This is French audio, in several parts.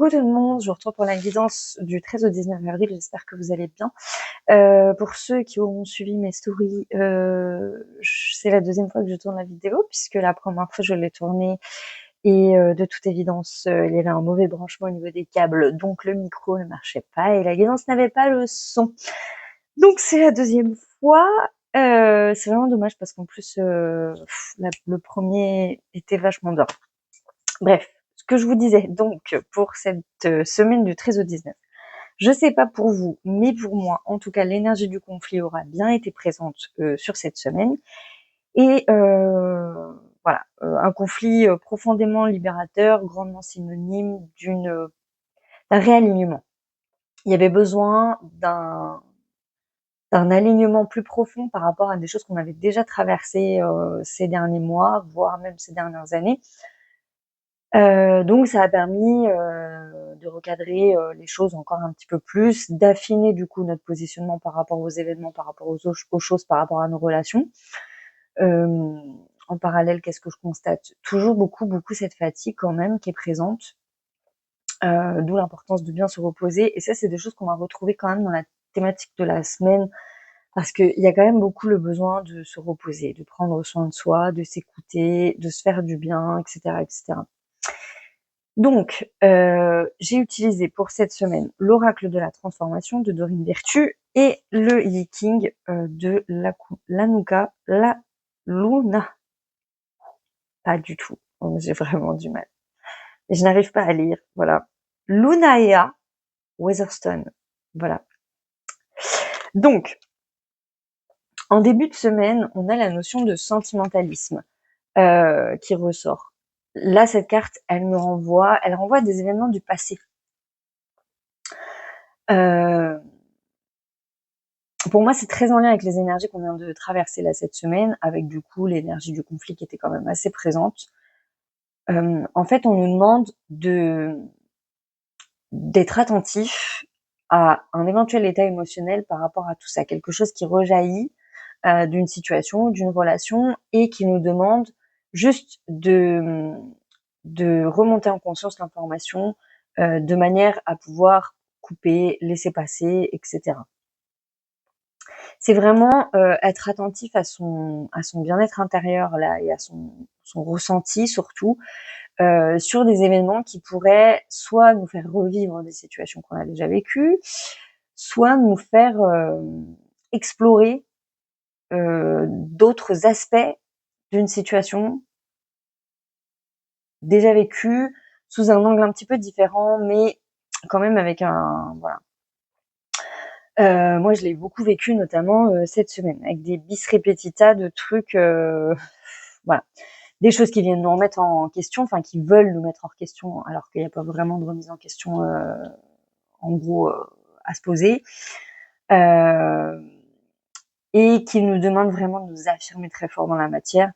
Coucou tout le monde, je vous retrouve pour la guidance du 13 au 19 avril, j'espère que vous allez bien. Pour ceux qui auront suivi mes stories, c'est la deuxième fois que je tourne la vidéo, puisque la première fois je l'ai tournée et de toute évidence, il y avait un mauvais branchement au niveau des câbles, donc le micro ne marchait pas et la guidance n'avait pas le son. Donc c'est la deuxième fois. C'est vraiment dommage parce qu'en plus, le premier était vachement bien. Bref, ce que je vous disais, donc, pour cette semaine du 13 au 19. Je sais pas pour vous, mais pour moi, en tout cas, l'énergie du conflit aura bien été présente sur cette semaine. Et voilà, un conflit profondément libérateur, grandement synonyme d'un réalignement. Il y avait besoin d'un alignement plus profond par rapport à des choses qu'on avait déjà traversées ces derniers mois, voire même ces dernières années. Donc ça a permis de recadrer les choses encore un petit peu plus, d'affiner du coup notre positionnement par rapport aux événements, par rapport aux choses, par rapport à nos relations. En parallèle, qu'est-ce que je constate? Toujours beaucoup cette fatigue quand même qui est présente, d'où l'importance de bien se reposer. Et ça, c'est des choses qu'on va retrouver quand même dans la thématique de la semaine, parce qu'il y a quand même beaucoup le besoin de se reposer, de prendre soin de soi, de s'écouter, de se faire du bien, etc., etc. Donc, j'ai utilisé pour cette semaine l'oracle de la transformation de Dorine Virtue et le Yiking de Lanuka La Luna. Pas du tout. J'ai vraiment du mal. Et je n'arrive pas à lire. Voilà. Lunaea Weatherstone. Voilà. Donc, en début de semaine, on a la notion de sentimentalisme qui ressort. Là, cette carte, elle renvoie des événements du passé. Pour moi, c'est très en lien avec les énergies qu'on vient de traverser là cette semaine, avec du coup l'énergie du conflit qui était quand même assez présente. En fait, on nous demande d'être attentif à un éventuel état émotionnel par rapport à tout ça, quelque chose qui rejaillit d'une situation, d'une relation, et qui nous demande juste de remonter en conscience l'information de manière à pouvoir couper, laisser passer, etc. C'est vraiment être attentif à son bien-être intérieur là et à son ressenti surtout sur des événements qui pourraient soit nous faire revivre des situations qu'on a déjà vécues, soit nous faire explorer d'autres aspects d'une situation déjà vécue sous un angle un petit peu différent, mais quand même avec un voilà. Moi, je l'ai beaucoup vécu, notamment cette semaine, avec des bis repetita de trucs, voilà, des choses qui viennent nous remettre en question, enfin qui veulent nous mettre en question, alors qu'il n'y a pas vraiment de remise en question, en gros, à se poser, et qui nous demandent vraiment de nous affirmer très fort dans la matière.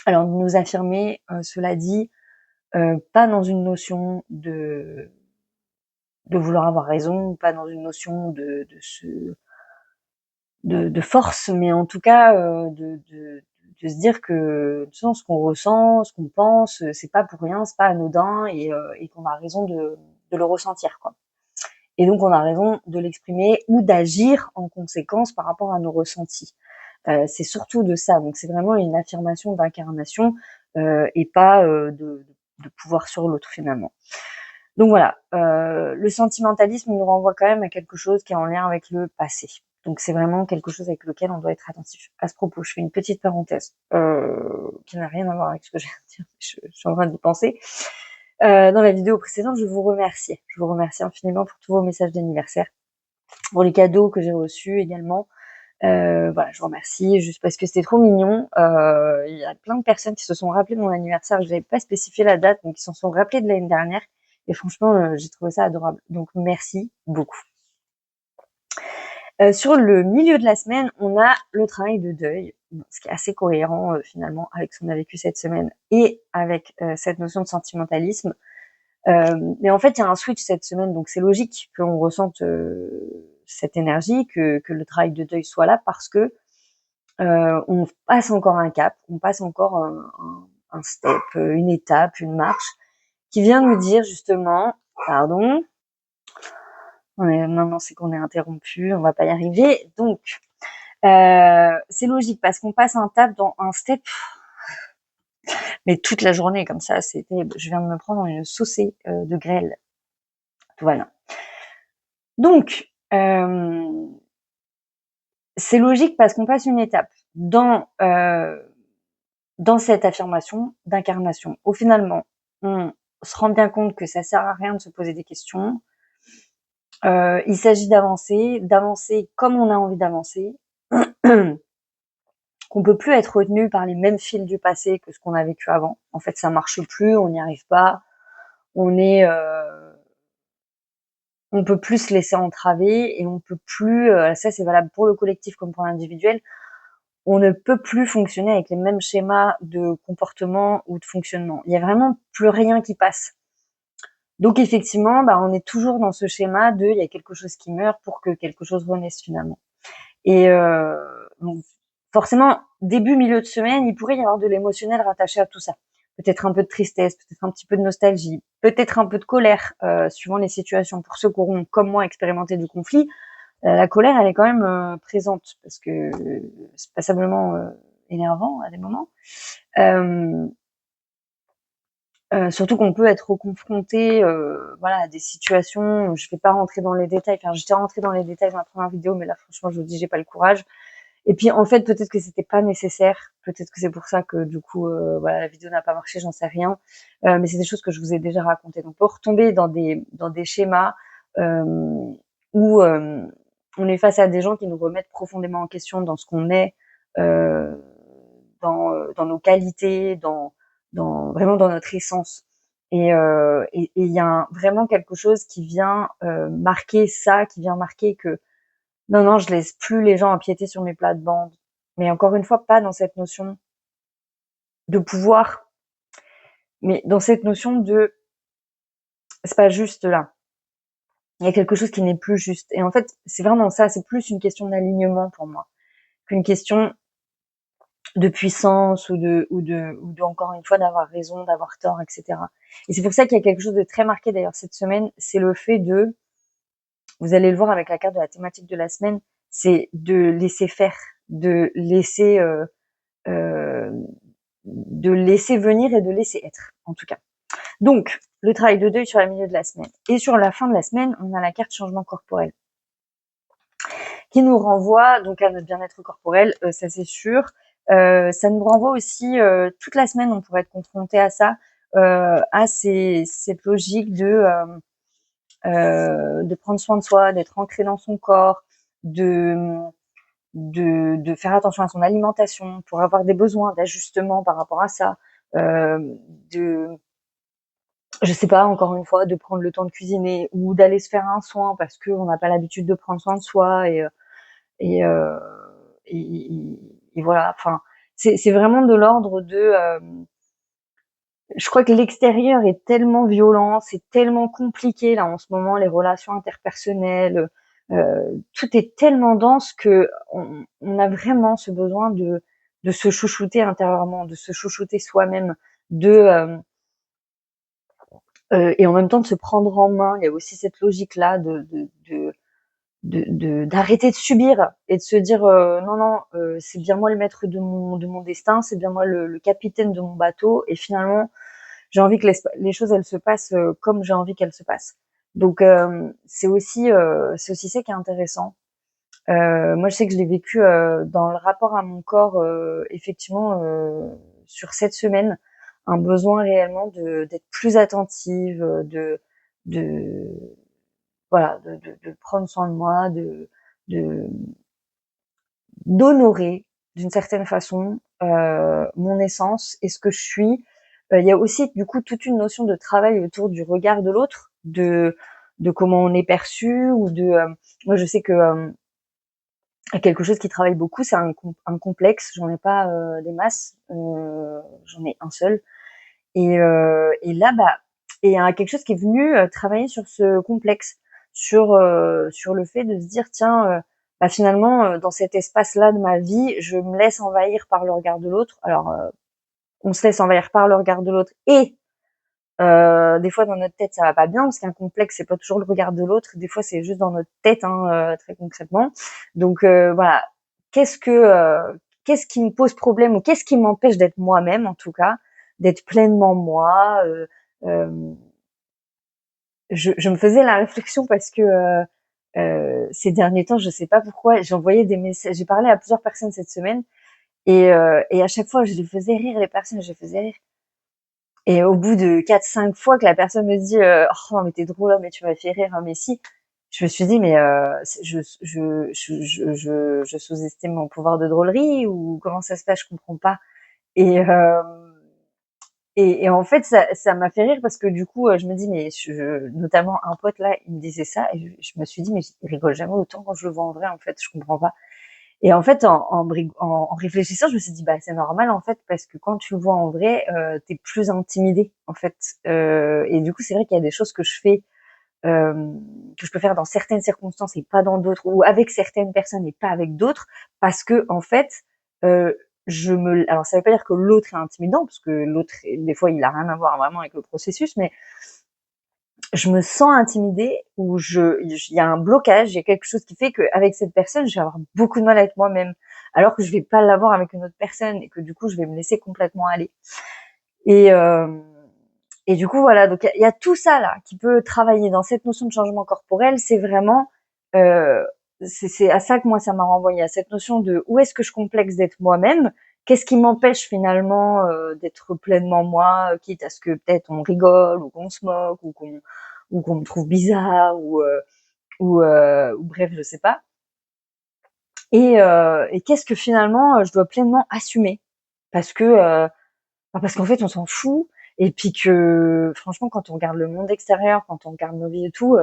Alors, de nous affirmer, cela dit, pas dans une notion de vouloir avoir raison, pas dans une notion de force, mais en tout cas de se dire que ce qu'on ressent, ce qu'on pense, c'est pas pour rien, c'est pas anodin et qu'on a raison de le ressentir, quoi. Et donc on a raison de l'exprimer ou d'agir en conséquence par rapport à nos ressentis. C'est surtout de ça. Donc c'est vraiment une affirmation d'incarnation et pas de pouvoir sur l'autre finalement. Donc voilà, le sentimentalisme nous renvoie quand même à quelque chose qui est en lien avec le passé. Donc c'est vraiment quelque chose avec lequel on doit être attentif. À ce propos, je fais une petite parenthèse qui n'a rien à voir avec ce que j'ai à dire. Je suis en train d'y penser. Dans la vidéo précédente, je vous remercie. Je vous remercie infiniment pour tous vos messages d'anniversaire, pour les cadeaux que j'ai reçus également. Voilà, je vous remercie juste parce que c'était trop mignon. Il y a plein de personnes qui se sont rappelées de mon anniversaire. Je n'avais pas spécifié la date, donc ils s'en sont rappelés de l'année dernière. Et franchement, j'ai trouvé ça adorable. Donc merci beaucoup. Sur le milieu de la semaine, on a le travail de deuil, ce qui est assez cohérent finalement avec ce qu'on a vécu cette semaine et avec cette notion de sentimentalisme. Mais en fait, il y a un switch cette semaine, donc c'est logique qu'on ressente cette énergie, que le travail de deuil soit là, parce que on passe encore un cap, on passe encore un step, une étape, une marche, qui vient nous dire justement, pardon, non, c'est qu'on est interrompu, on va pas y arriver. Donc, c'est logique parce qu'on passe un tap dans un step, mais toute la journée comme ça, c'est terrible. Je viens de me prendre une saucée de grêle. Tout va bien. Donc, c'est logique parce qu'on passe une étape dans cette affirmation d'incarnation. Au finalement, on se rend bien compte que ça sert à rien de se poser des questions. Il s'agit d'avancer comme on a envie d'avancer, qu'on peut plus être retenu par les mêmes fils du passé que ce qu'on a vécu avant. En fait, ça marche plus, on n'y arrive pas, on peut plus se laisser entraver et on peut plus, ça c'est valable pour le collectif comme pour l'individuel, on ne peut plus fonctionner avec les mêmes schémas de comportement ou de fonctionnement. Il y a vraiment plus rien qui passe. Donc effectivement, on est toujours dans ce schéma de il y a quelque chose qui meurt pour que quelque chose renaisse finalement. Et donc, forcément, début, milieu de semaine, il pourrait y avoir de l'émotionnel rattaché à tout ça. Peut-être un peu de tristesse, peut-être un petit peu de nostalgie, peut-être un peu de colère, suivant les situations. Pour ceux qui auront, comme moi, expérimenté du conflit, la colère, elle est quand même présente parce que c'est passablement énervant à des moments. Surtout qu'on peut être confronté à des situations, je vais pas rentrer dans les détails, enfin j'étais rentrée dans les détails dans la première vidéo, mais là franchement je vous dis j'ai pas le courage. Et puis en fait peut-être que c'était pas nécessaire, peut-être que c'est pour ça que du coup la vidéo n'a pas marché, j'en sais rien. Mais c'est des choses que je vous ai déjà racontées. Donc pour retomber dans des schémas où on est face à des gens qui nous remettent profondément en question dans ce qu'on est, euh, dans nos qualités, vraiment dans notre essence. Et il y a vraiment quelque chose qui vient marquer ça, qui vient marquer que non, je laisse plus les gens empiéter sur mes plates-bandes. Mais encore une fois, pas dans cette notion de pouvoir, mais dans cette notion de c'est pas juste là. Il y a quelque chose qui n'est plus juste. Et en fait, c'est vraiment ça, c'est plus une question d'alignement pour moi qu'une question de puissance ou de encore une fois d'avoir raison, d'avoir tort, etc. Et c'est pour ça qu'il y a quelque chose de très marqué d'ailleurs cette semaine, c'est le fait de, vous allez le voir avec la carte de la thématique de la semaine, c'est de laisser faire, de laisser euh, de laisser venir et de laisser être, en tout cas. Donc, le travail de deuil sur la milieu de la semaine. Et sur la fin de la semaine, on a la carte changement corporel qui nous renvoie donc à notre bien-être corporel, ça c'est sûr. Ça nous renvoie aussi, toute la semaine, on pourrait être confronté à ça, à cette logique de prendre soin de soi, d'être ancré dans son corps, de faire attention à son alimentation pour avoir des besoins d'ajustement par rapport à ça, de je sais pas, encore une fois, de prendre le temps de cuisiner ou d'aller se faire un soin parce qu'on n'a pas l'habitude de prendre soin de soi et, euh, et voilà. Enfin, c'est vraiment de l'ordre de. Je crois que l'extérieur est tellement violent, c'est tellement compliqué là en ce moment, les relations interpersonnelles, tout est tellement dense que on a vraiment ce besoin de se chouchouter intérieurement, de se chouchouter soi-même, de et en même temps de se prendre en main. Il y a aussi cette logique là d'arrêter de subir et de se dire non, c'est bien moi le maître de mon destin, c'est bien moi le capitaine de mon bateau, et finalement j'ai envie que les choses elles se passent comme j'ai envie qu'elles se passent. Donc c'est aussi ça qui est intéressant. Moi je sais que je l'ai vécu dans le rapport à mon corps, effectivement sur cette semaine, un besoin réellement d'être plus attentive, de voilà, de prendre soin de moi, de d'honorer d'une certaine façon mon essence et ce que je suis. Il y a aussi du coup toute une notion de travail autour du regard de l'autre, de comment on est perçu ou moi je sais que quelque chose qui travaille beaucoup, c'est un complexe. J'en ai pas des masses, j'en ai un seul. Et là, et il y a quelque chose qui est venu travailler sur ce complexe, sur le fait de se dire tiens, finalement, dans cet espace-là de ma vie, je me laisse envahir par le regard de l'autre. Alors, on se laisse envahir par le regard de l'autre et Des fois dans notre tête ça va pas bien parce qu'un complexe c'est pas toujours le regard de l'autre. Des fois c'est juste dans notre tête, hein, très concrètement. Donc voilà, qu'est-ce que qu'est-ce qui me pose problème ou qu'est-ce qui m'empêche d'être moi-même en tout cas, d'être pleinement moi. Euh, je me faisais la réflexion parce que ces derniers temps, je sais pas pourquoi, j'envoyais des messages. J'ai parlé à plusieurs personnes cette semaine et à chaque fois je les faisais rire les personnes, je les faisais rire. Et au bout de 4-5 fois que la personne me dit oh mais t'es drôle, mais tu m'as fait rire, mais si, je me suis dit mais je sous-estime mon pouvoir de drôlerie ou comment ça se passe, je comprends pas. Et et en fait ça m'a fait rire parce que du coup je me dis mais notamment un pote là il me disait ça et je me suis dit mais il rigole jamais autant quand je le vois en vrai, en fait je comprends pas. Et en fait, en réfléchissant, je me suis dit, bah, c'est normal, en fait, parce que quand tu le vois en vrai, t'es plus intimidé, en fait. Et du coup, c'est vrai qu'il y a des choses que je fais, que je peux faire dans certaines circonstances et pas dans d'autres, ou avec certaines personnes et pas avec d'autres, parce que, en fait, euh, alors ça veut pas dire que l'autre est intimidant, parce que l'autre, des fois, il a rien à voir vraiment avec le processus, mais je me sens intimidée ou il y a un blocage, il y a quelque chose qui fait qu'avec cette personne, je vais avoir beaucoup de mal avec moi-même, alors que je vais pas l'avoir avec une autre personne et que du coup, je vais me laisser complètement aller. Et, euh, et du coup, voilà, donc il y a tout ça là qui peut travailler dans cette notion de changement corporel. C'est vraiment, euh, c'est à ça que moi ça m'a renvoyé, à cette notion de où est-ce que je complexe d'être moi-même, qu'est-ce qui m'empêche finalement d'être pleinement moi, quitte à ce que peut-être on rigole ou qu'on se moque ou qu'on me trouve bizarre ou bref, je sais pas. Et qu'est-ce que finalement je dois pleinement assumer parce que parce qu'en fait, on s'en fout. Et puis que, franchement, quand on regarde le monde extérieur, quand on regarde nos vies et tout,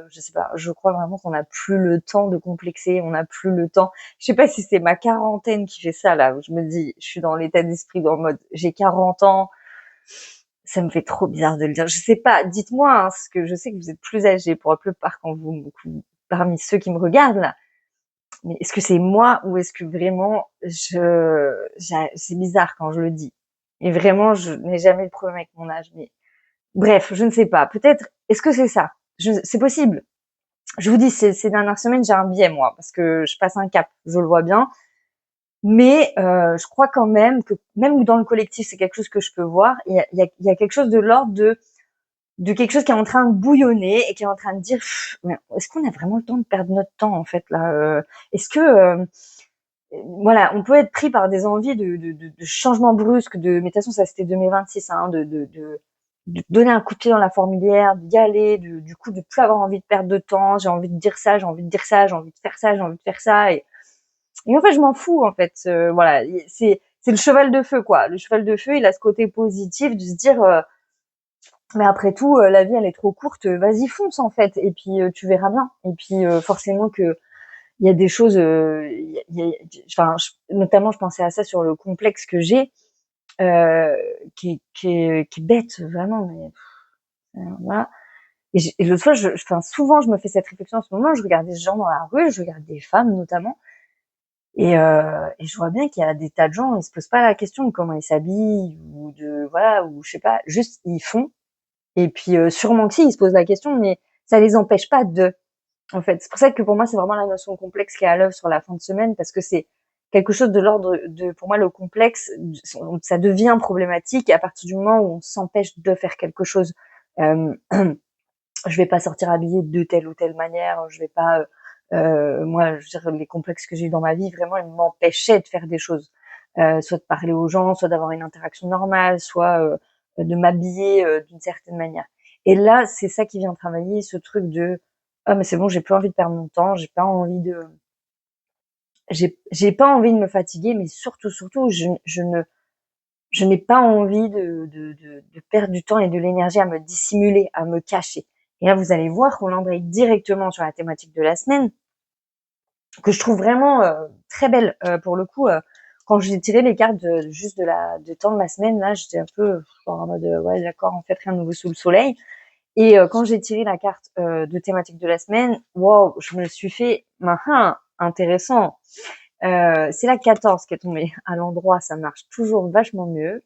je sais pas, je crois vraiment qu'on n'a plus le temps de complexer, on n'a plus le temps. Je sais pas si c'est ma quarantaine qui fait ça, là, où je me dis, je suis dans l'état d'esprit dans le mode, j'ai 40 ans, ça me fait trop bizarre de le dire. Je sais pas, dites-moi, hein, parce que je sais que vous êtes plus âgés pour la plupart quand parmi ceux qui me regardent, là. Mais est-ce que c'est moi ou est-ce que vraiment c'est bizarre quand je le dis. Et vraiment, je n'ai jamais eu de problème avec mon âge. Mais bref, je ne sais pas. Peut-être, est-ce que c'est ça? C'est possible. Je vous dis, ces dernières semaines, j'ai un biais, moi, parce que je passe un cap, je le vois bien. Mais je crois quand même que, même dans le collectif, c'est quelque chose que je peux voir. Il y a quelque chose de l'ordre de quelque chose qui est en train de bouillonner et qui est en train de dire est-ce qu'on a vraiment le temps de perdre notre temps en fait là est-ce que voilà, on peut être pris par des envies de changement brusque, mais de toute façon, ça c'était 2026, hein, de donner un coup de pied dans la fourmilière, d'y aller, du coup, de plus avoir envie de perdre de temps, j'ai envie de dire ça, j'ai envie de dire ça, j'ai envie de faire ça, j'ai envie de faire ça, et en fait, je m'en fous, en fait, voilà, c'est le cheval de feu, quoi. Le cheval de feu, il a ce côté positif de se dire, mais après tout, la vie, elle est trop courte, vas-y, fonce, en fait, et puis tu verras bien, et puis forcément que il y a des choses, enfin, notamment, je pensais à ça sur le complexe que j'ai, qui est bête, vraiment, mais voilà. Et l'autre fois, enfin, souvent, je me fais cette réflexion en ce moment, je regarde des gens dans la rue, je regarde des femmes notamment, et je vois bien qu'il y a des tas de gens, ils se posent pas la question de comment ils s'habillent, ou de, voilà, ou je sais pas, juste, ils font. Et puis, sûrement que si, ils se posent la question, mais ça les empêche pas en fait. C'est pour ça que pour moi, c'est vraiment la notion complexe qui est à l'œuvre sur la fin de semaine, parce que c'est quelque chose de l'ordre de, pour moi, le complexe, ça devient problématique à partir du moment où on s'empêche de faire quelque chose. Euh, je vais pas sortir habillée de telle ou telle manière, je vais pas, moi, je veux dire, les complexes que j'ai eu dans ma vie, vraiment, ils m'empêchaient de faire des choses. Soit de parler aux gens, soit d'avoir une interaction normale, soit de m'habiller d'une certaine manière. Et là, c'est ça qui vient travailler ce truc de ah mais c'est bon, j'ai plus envie de perdre mon temps, j'ai pas envie de me fatiguer, mais surtout, je n'ai pas envie de perdre du temps et de l'énergie à me dissimuler, à me cacher. Et là, vous allez voir qu'on embraye directement sur la thématique de la semaine, que je trouve vraiment très belle. Pour le coup, quand j'ai tiré les cartes juste de temps de la semaine, là, j'étais un peu en mode ouais, d'accord, en fait, rien de nouveau sous le soleil. Et quand j'ai tiré la carte de thématique de la semaine, wow, je me suis fait, intéressant. C'est la 14 qui est tombée à l'endroit, ça marche toujours vachement mieux.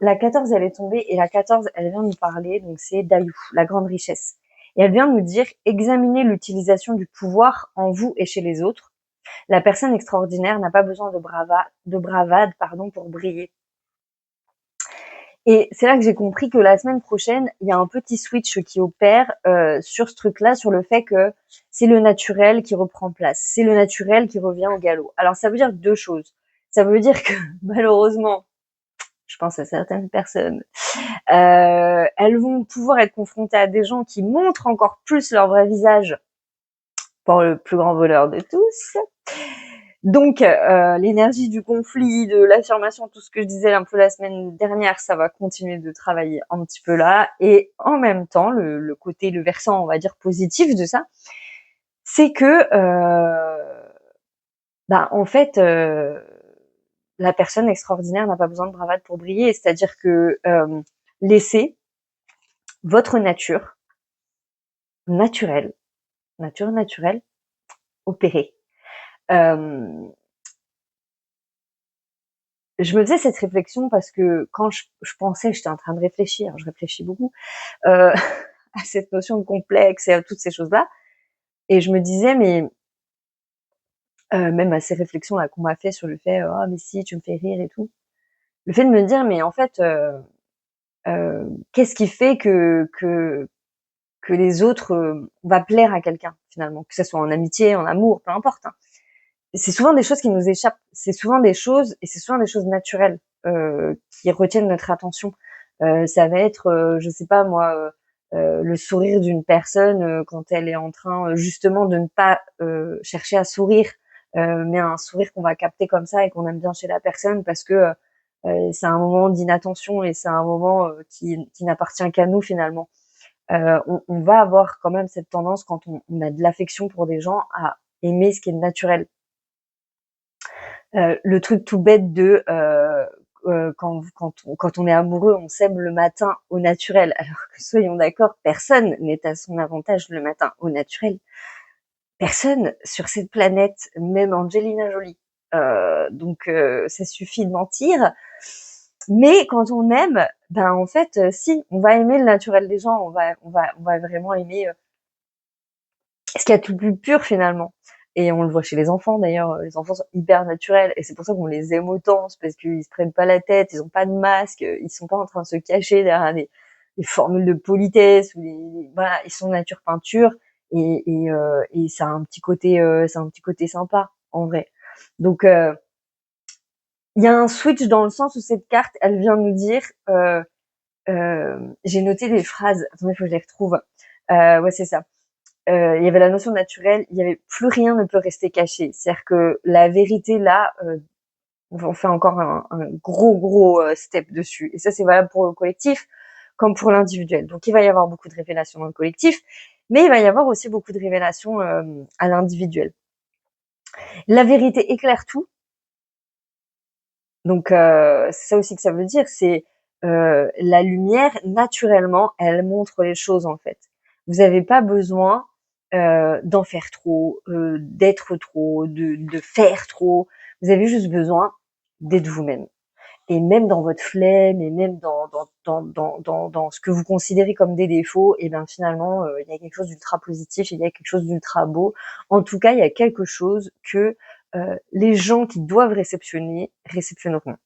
la 14, elle est tombée et la 14, elle vient nous parler, donc c'est Dayou, la grande richesse. Et elle vient nous dire, examinez l'utilisation du pouvoir en vous et chez les autres. La personne extraordinaire n'a pas besoin de bravade, pour briller. Et c'est là que j'ai compris que la semaine prochaine, il y a un petit switch qui opère sur ce truc-là, sur le fait que c'est le naturel qui reprend place, c'est le naturel qui revient au galop. Alors ça veut dire deux choses. Ça veut dire que malheureusement, je pense à certaines personnes, elles vont pouvoir être confrontées à des gens qui montrent encore plus leur vrai visage pour le plus grand voleur de tous. Donc, l'énergie du conflit, de l'affirmation, tout ce que je disais un peu la semaine dernière, ça va continuer de travailler un petit peu là. Et en même temps, le côté, le versant, on va dire, positif de ça, c'est que, en fait, la personne extraordinaire n'a pas besoin de bravade pour briller. C'est-à-dire que laissez votre nature naturelle, nature naturelle, opérer. Je me faisais cette réflexion parce que quand je pensais, j'étais en train de réfléchir, je réfléchis beaucoup, à cette notion de complexe et à toutes ces choses-là. Et je me disais, mais même à ces réflexions-là qu'on m'a fait sur le fait, oh mais si, tu me fais rire et tout. Le fait de me dire, mais en fait, qu'est-ce qui fait que les autres va plaire à quelqu'un finalement, que ce soit en amitié, en amour, peu importe. Hein. C'est souvent des choses qui nous échappent. C'est souvent des choses naturelles qui retiennent notre attention. Ça va être, je sais pas moi, le sourire d'une personne quand elle est en train justement de ne pas chercher à sourire, mais un sourire qu'on va capter comme ça et qu'on aime bien chez la personne parce que c'est un moment d'inattention et c'est un moment qui n'appartient qu'à nous finalement. On va avoir quand même cette tendance quand on a de l'affection pour des gens à aimer ce qui est naturel. Le truc tout bête de quand on est amoureux, on s'aime le matin au naturel. Alors que soyons d'accord, personne n'est à son avantage le matin au naturel. Personne sur cette planète, même Angelina Jolie. Donc ça suffit de mentir. Mais quand on aime, en fait, si, on va aimer le naturel des gens, on va vraiment aimer ce qu'il y a de plus pur finalement. Et on le voit chez les enfants d'ailleurs, les enfants sont hyper naturels et c'est pour ça qu'on les aime autant, c'est parce qu'ils se prennent pas la tête, ils ont pas de masque, ils sont pas en train de se cacher derrière des formules de politesse ou voilà, ils sont nature peinture et ça a un petit côté sympa en vrai. Donc il y a un switch dans le sens où cette carte, elle vient nous dire j'ai noté des phrases, attendez, il faut que je les retrouve. Ouais, c'est ça. Il y avait la notion naturelle, il y avait plus rien ne peut rester caché. C'est-à-dire que la vérité là, on fait encore un gros step dessus. Et ça, c'est valable pour le collectif comme pour l'individuel. Donc, il va y avoir beaucoup de révélations dans le collectif, mais il va y avoir aussi beaucoup de révélations à l'individuel. La vérité éclaire tout. Donc, c'est ça aussi que ça veut dire, c'est la lumière, naturellement, elle montre les choses en fait. Vous n'avez pas besoin d'en faire trop, d'être trop, de faire trop. Vous avez juste besoin d'être vous-même. Et même dans votre flemme, et même dans ce que vous considérez comme des défauts, et bien finalement, il y a quelque chose d'ultra positif, il y a quelque chose d'ultra beau. En tout cas, il y a quelque chose que les gens qui doivent réceptionner réceptionneront.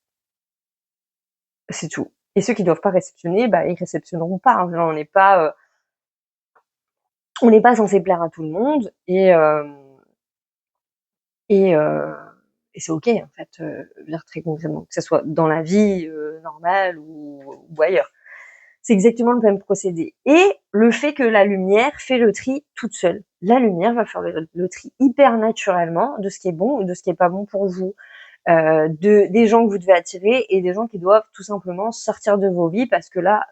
C'est tout. Et ceux qui doivent pas réceptionner, ils réceptionneront pas. Hein. On n'est pas censé plaire à tout le monde et, euh, et c'est ok en fait, dire très concrètement, que ce soit dans la vie normale ou ailleurs. C'est exactement le même procédé. Et le fait que la lumière fait le tri toute seule. La lumière va faire le tri hyper naturellement de ce qui est bon ou de ce qui est pas bon pour vous. Des gens que vous devez attirer et des gens qui doivent tout simplement sortir de vos vies parce que là,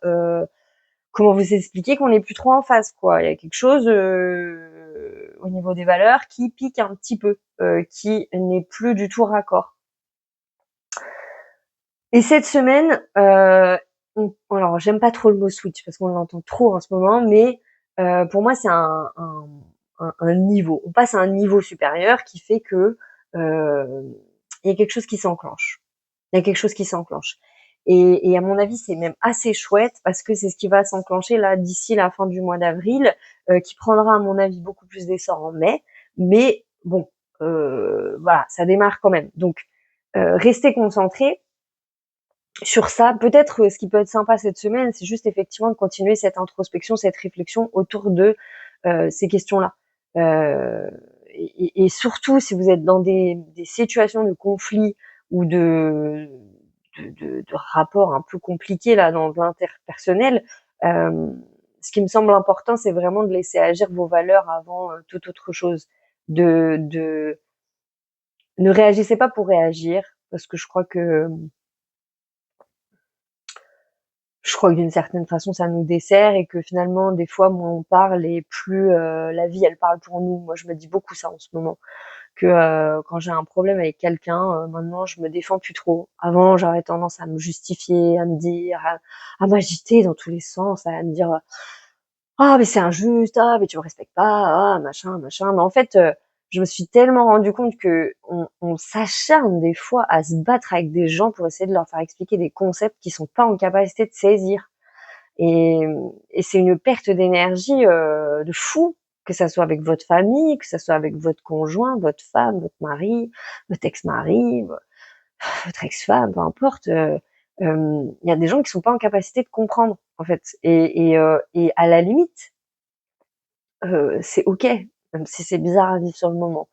comment vous expliquer qu'on n'est plus trop en phase, quoi. Il y a quelque chose au niveau des valeurs qui pique un petit peu, qui n'est plus du tout raccord. Et cette semaine, alors j'aime pas trop le mot switch parce qu'on l'entend trop en ce moment, mais pour moi c'est un niveau. On passe à un niveau supérieur qui fait que il y a quelque chose qui s'enclenche. Il y a quelque chose qui s'enclenche. Et à mon avis, c'est même assez chouette parce que c'est ce qui va s'enclencher là d'ici la fin du mois d'avril, qui prendra à mon avis beaucoup plus d'essor en mai. Mais bon, voilà, ça démarre quand même. Donc, restez concentrés sur ça. Peut-être ce qui peut être sympa cette semaine, c'est juste effectivement de continuer cette introspection, cette réflexion autour de ces questions-là. Et surtout, si vous êtes dans des situations de conflit ou de rapports un peu compliqués là dans l'interpersonnel, ce qui me semble important, c'est vraiment de laisser agir vos valeurs avant toute autre chose. De Ne réagissez pas pour réagir, parce que je crois que d'une certaine façon ça nous dessert et que finalement des fois moins on parle et plus la vie elle parle pour nous. Moi je me dis beaucoup ça en ce moment, que quand j'ai un problème avec quelqu'un, maintenant je me défends plus trop. Avant j'avais tendance à me justifier, à me dire, à m'agiter dans tous les sens, à me dire ah mais c'est injuste, ah mais tu me respectes pas, ah machin machin. Mais en fait, je me suis tellement rendu compte que on s'acharne des fois à se battre avec des gens pour essayer de leur faire expliquer des concepts qu'ils sont pas en capacité de saisir. Et, et c'est une perte d'énergie de fou, que ça soit avec votre famille, que ça soit avec votre conjoint, votre femme, votre mari, votre ex-mari, votre ex-femme, peu importe. Il y a des gens qui sont pas en capacité de comprendre en fait. Et à la limite, c'est ok, même si c'est bizarre à vivre sur le moment.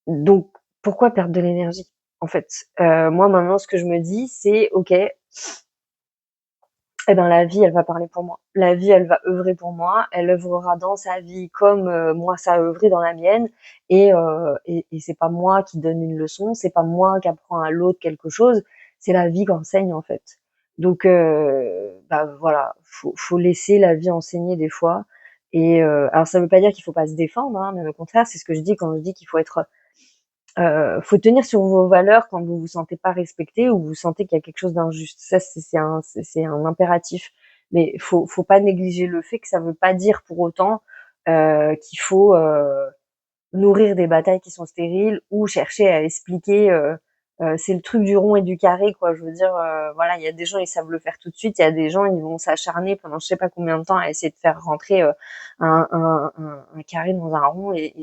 Donc pourquoi perdre de l'énergie en fait? Moi maintenant, ce que je me dis, c'est ok. Eh ben la vie, elle va parler pour moi. La vie, elle va œuvrer pour moi. Elle œuvrera dans sa vie comme moi ça a œuvré dans la mienne. Et c'est pas moi qui donne une leçon, c'est pas moi qui apprends à l'autre quelque chose, c'est la vie qui enseigne en fait. Donc bah voilà, faut laisser la vie enseigner des fois. Et alors ça veut pas dire qu'il faut pas se défendre, hein, mais au contraire, c'est ce que je dis quand je dis qu'il faut tenir sur vos valeurs quand vous vous sentez pas respecté ou vous sentez qu'il y a quelque chose d'injuste. Ça, c'est un impératif. Mais faut pas négliger le fait que ça veut pas dire pour autant qu'il faut nourrir des batailles qui sont stériles ou chercher à expliquer. C'est le truc du rond et du carré, quoi. Je veux dire, voilà, il y a des gens ils savent le faire tout de suite. Il y a des gens ils vont s'acharner pendant je sais pas combien de temps à essayer de faire rentrer un carré dans un rond et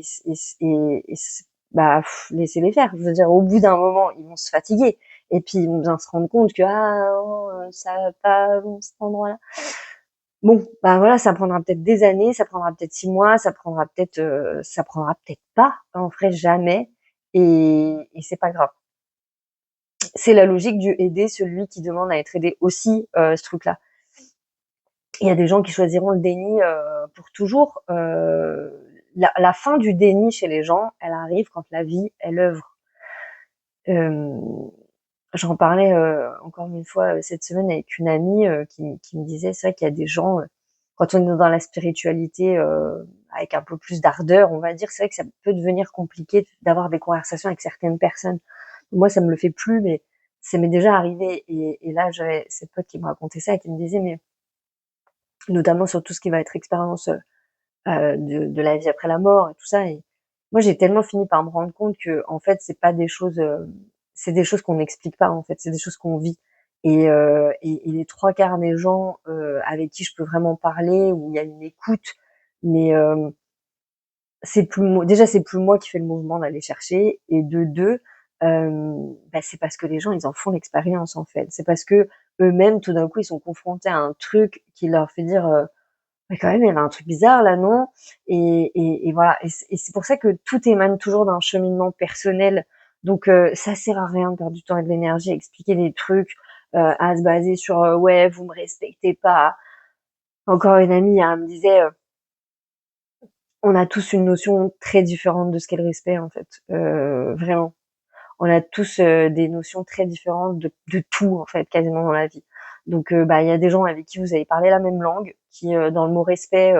bah laissez-les faire. Je veux dire, au bout d'un moment ils vont se fatiguer et puis ils vont bien se rendre compte que ah non, ça va pas cet endroit-là. Bon, bah voilà, ça prendra peut-être des années, ça prendra peut-être 6 mois, ça prendra peut-être pas, en vrai jamais, et c'est pas grave. C'est la logique du aider celui qui demande à être aidé aussi, ce truc-là. Il y a des gens qui choisiront le déni pour toujours. La fin du déni chez les gens, elle arrive quand la vie, elle œuvre. Euh, J'en parlais encore une fois cette semaine avec une amie qui me disait, c'est vrai qu'il y a des gens, quand on est dans la spiritualité avec un peu plus d'ardeur, on va dire, c'est vrai que ça peut devenir compliqué d'avoir des conversations avec certaines personnes. Moi, ça me le fait plus, mais ça m'est déjà arrivé. Et là, j'avais cette pote qui me racontait ça et qui me disait, mais notamment sur tout ce qui va être expérience de la vie après la mort et tout ça. Et moi, j'ai tellement fini par me rendre compte que, en fait, c'est des choses qu'on n'explique pas, en fait, c'est des choses qu'on vit. Et les trois quarts des gens avec qui je peux vraiment parler, où il y a une écoute, mais c'est plus moi, déjà c'est plus moi qui fais le mouvement d'aller chercher, et de deux, bah, c'est parce que les gens ils en font l'expérience en fait. C'est parce que eux-mêmes tout d'un coup ils sont confrontés à un truc qui leur fait dire mais quand même, il y avait un truc bizarre là, non? Et voilà. Et c'est pour ça que tout émane toujours d'un cheminement personnel. Donc, ça sert à rien de perdre du temps et de l'énergie à expliquer des trucs, à se baser sur ouais, vous me respectez pas. Encore une amie hein, me disait, on a tous une notion très différente de ce qu'est le respect en fait, vraiment. On a tous des notions très différentes de tout en fait, quasiment dans la vie. Donc, bah, il y a des gens avec qui vous allez parler la même langue, qui dans le mot respect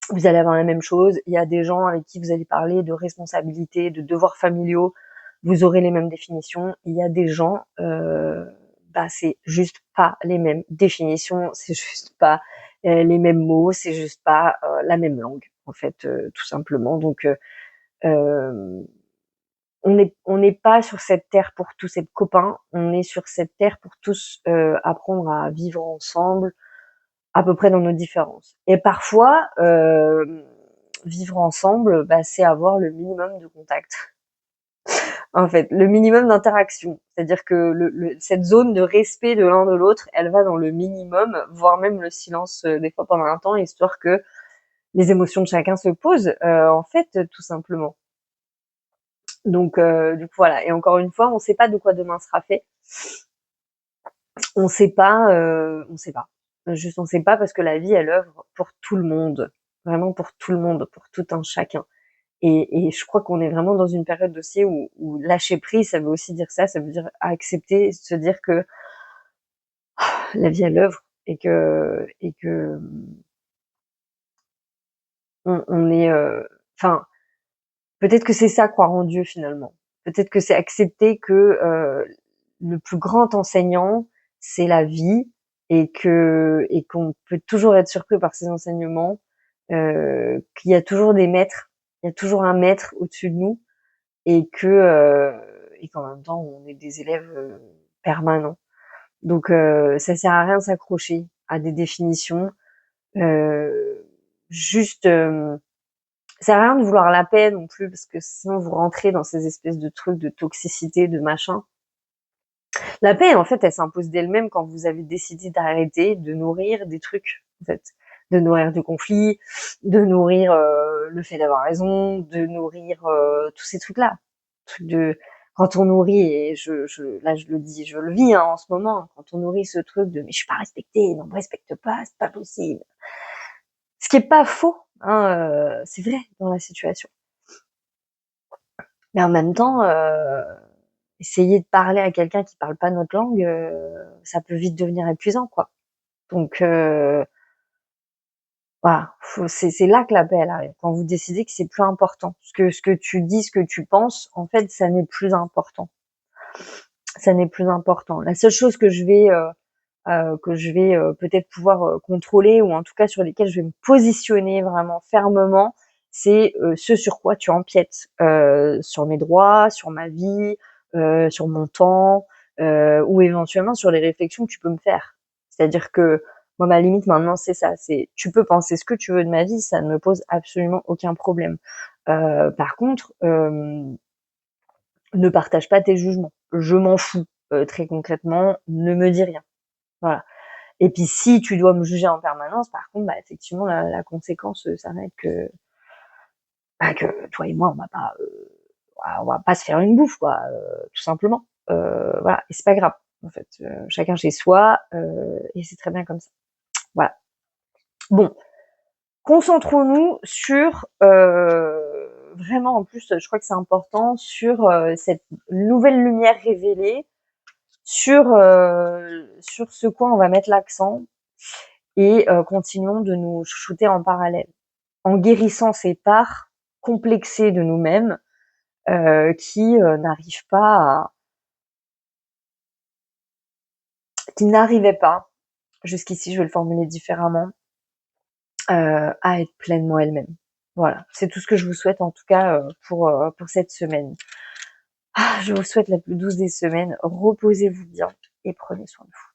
vous allez avoir la même chose. Il y a des gens avec qui vous allez parler de responsabilité, de devoirs familiaux, vous aurez les mêmes définitions. Il y a des gens, bah c'est juste pas les mêmes définitions, c'est juste pas les mêmes mots, c'est juste pas la même langue en fait, tout simplement. Donc on n'est pas sur cette terre pour tous être copains, on est sur cette terre pour tous apprendre à vivre ensemble, à peu près dans nos différences. Et parfois, vivre ensemble, bah, c'est avoir le minimum de contact. En fait, le minimum d'interaction. C'est-à-dire que cette zone de respect de l'un de l'autre, elle va dans le minimum, voire même le silence des fois pendant un temps, histoire que les émotions de chacun se posent, en fait, tout simplement. Donc, du coup, voilà. Et encore une fois, on ne sait pas de quoi demain sera fait. On sait pas, on sait pas. Juste, on sait pas parce que la vie, elle œuvre pour tout le monde. Vraiment pour tout le monde, pour tout un chacun. Et je crois qu'on est vraiment dans une période aussi où lâcher prise, ça veut aussi dire ça veut dire accepter, se dire que la vie, elle œuvre et que on est, enfin, peut-être que c'est ça, croire en Dieu finalement. Peut-être que c'est accepter que le plus grand enseignant, c'est la vie et qu'on peut toujours être surpris par ses enseignements, qu'il y a toujours des maîtres, il y a toujours un maître au-dessus de nous et qu'en même temps on est des élèves permanents. Donc ça sert à rien de s'accrocher à des définitions. Euh, juste ça sert à rien de vouloir la paix non plus parce que sinon vous rentrez dans ces espèces de trucs de toxicité, de machin. La paix, en fait, elle s'impose d'elle-même quand vous avez décidé d'arrêter de nourrir des trucs, en fait, de nourrir du conflit, de nourrir le fait d'avoir raison, de nourrir tous ces trucs-là. Trucs de quand on nourrit et là je le dis, je le vis hein, en ce moment. Quand on nourrit ce truc de mais je suis pas respectée, non me respecte pas, c'est pas possible. Ce qui est pas faux, hein, c'est vrai dans la situation. Mais en même temps, essayer de parler à quelqu'un qui parle pas notre langue, ça peut vite devenir épuisant, quoi. Donc voilà, c'est là que la paix elle arrive. Quand vous décidez que c'est plus important, ce que tu dis, ce que tu penses, en fait, ça n'est plus important. Ça n'est plus important. La seule chose que je vais peut-être pouvoir contrôler ou en tout cas sur lesquels je vais me positionner vraiment fermement, c'est ce sur quoi tu empiètes, sur mes droits, sur ma vie, sur mon temps, ou éventuellement sur les réflexions que tu peux me faire. C'est-à-dire que moi ma limite maintenant c'est ça, c'est tu peux penser ce que tu veux de ma vie, ça ne me pose absolument aucun problème. Par contre, ne partage pas tes jugements. Je m'en fous. Très concrètement, ne me dis rien. Voilà. Et puis si tu dois me juger en permanence, par contre, bah, effectivement, la conséquence, ça va être que toi et moi, on va pas se faire une bouffe, quoi, tout simplement. Voilà, et c'est pas grave, en fait. Chacun chez soi, et c'est très bien comme ça. Voilà. Bon, concentrons-nous sur vraiment, en plus, je crois que c'est important, sur cette nouvelle lumière révélée, sur ce quoi on va mettre l'accent et continuons de nous chouchouter en parallèle. En guérissant ces parts complexées de nous-mêmes qui n'arrivent pas qui n'arrivaient pas, jusqu'ici je vais le formuler différemment, à être pleinement elles-mêmes. Voilà, c'est tout ce que je vous souhaite en tout cas pour cette semaine. Je vous souhaite la plus douce des semaines, reposez-vous bien et prenez soin de vous.